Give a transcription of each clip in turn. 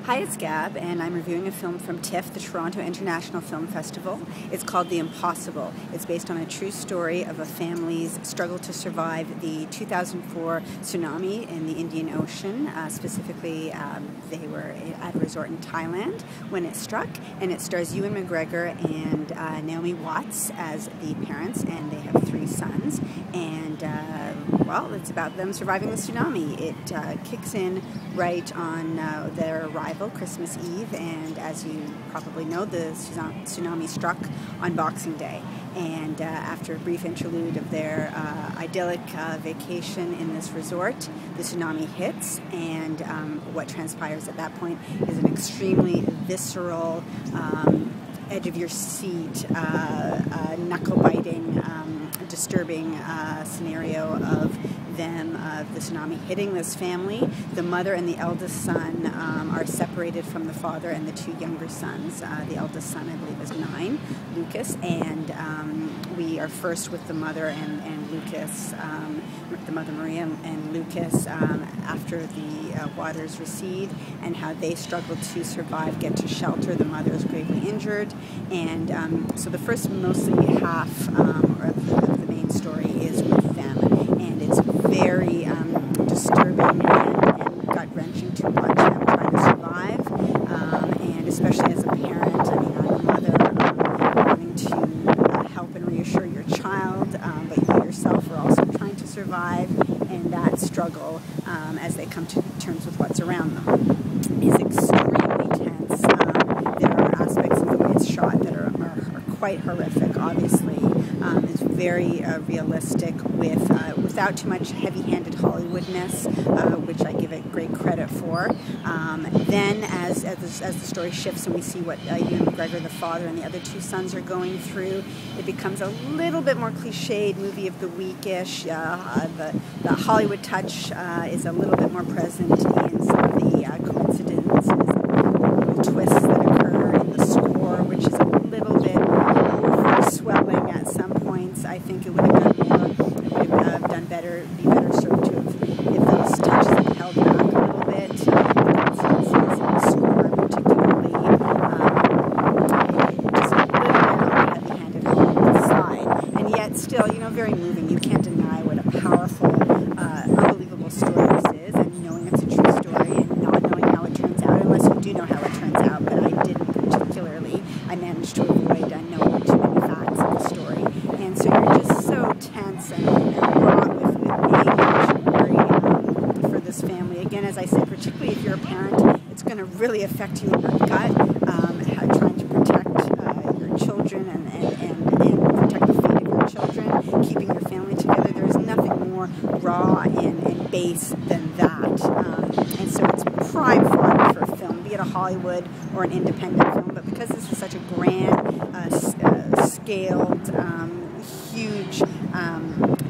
Hi, it's Gab, and I'm reviewing a film from TIFF, the Toronto International Film Festival. It's called The Impossible. It's based on a true story of a family's struggle to survive the 2004 tsunami in the Indian Ocean. Specifically, they were at a resort in Thailand when it struck, and it stars Ewan McGregor and Naomi Watts as the parents, and they have 3 sons. And well, it's about them surviving the tsunami. It kicks in right on their arrival, Christmas Eve, and as you probably know, the tsunami struck on Boxing Day. And after a brief interlude of their idyllic vacation in this resort, the tsunami hits, and what transpires at that point is an extremely visceral, edge-of-your-seat, knuckle-biting, disturbing scenario of the tsunami hitting this family. The mother and the eldest son are separated from the father and the 2 younger sons. The eldest son, I believe, is 9, Lucas, and we are first with the mother and Lucas, the mother Maria and Lucas, after the waters recede, and how they struggle to survive, get to shelter. The mother is gravely injured, and so the first mostly half of the main story is with them, and it's very disturbing and gut-wrenching to watch them try to survive, and especially as a parent, I mean, I'm a mother, wanting to help and reassure your child, but you yourself are also trying to survive, and that struggle as they come to terms with what's around them is extremely tense. There are aspects of the way it's shot that are quite horrific, obviously. It's very realistic without too much heavy-handed Hollywoodness, which I give it great credit for. Then as the story shifts and we see what Ewan McGregor, the father, and the other 2 sons are going through, it becomes a little bit more cliched, movie of the week-ish. The Hollywood touch is a little bit more present in some of the coincidences, little twists that occur in the score, which is a little bit swelling at some points. I think it would have done more, it would have done better, be better served to have, if those touches had held back a little bit. The score particularly, just a little bit on the heavy-handed Hollywood side, and yet still, you know, very moving. You can't deny what a powerful, unbelievable story this is, and knowing it's a true story and not knowing how it turns out, unless you do know how it turns out, but I didn't particularly. I managed to avoid knowing too many facts of the story, and so you're just so tense and wrought with anguish and worry for this family. Again, as I said, particularly if you're a parent, it's going to really affect you in your gut, trying to protect your children and protect the fate of your children, keeping your family together. There's nothing more raw and base than that, and so it's prime fodder for a film, be it a Hollywood or an independent film, but because this is such a grand, scaled, huge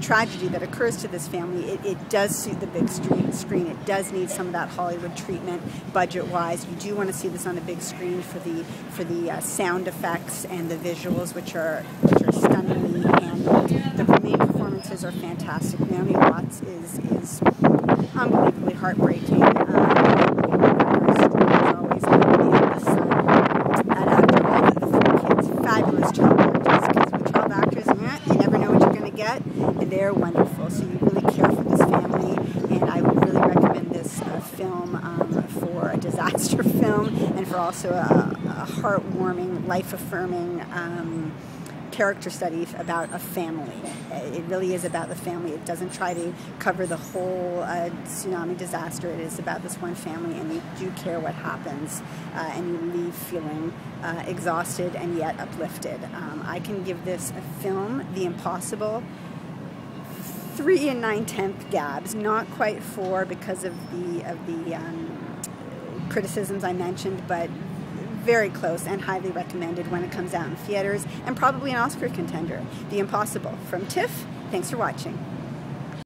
tragedy that occurs to this family, it does suit the big screen. It does need some of that Hollywood treatment budget-wise. You do want to see this on a big screen for the sound effects and the visuals, which are stunningly handled. The main performances are fantastic. Naomi Watts is unbelievably heartbreaking. And they're wonderful, so you really care for this family, and I would really recommend this film for a disaster film, and for also a heartwarming, life-affirming character study about a family. It really is about the family. It doesn't try to cover the whole tsunami disaster. It is about this one family, and you do care what happens, and you leave feeling exhausted and yet uplifted. I can give this a film, The Impossible, 3 9/10 Gabs, not quite 4 because of the criticisms I mentioned, but very close and highly recommended when it comes out in theaters, and probably an Oscar contender. The Impossible from TIFF. Thanks for watching.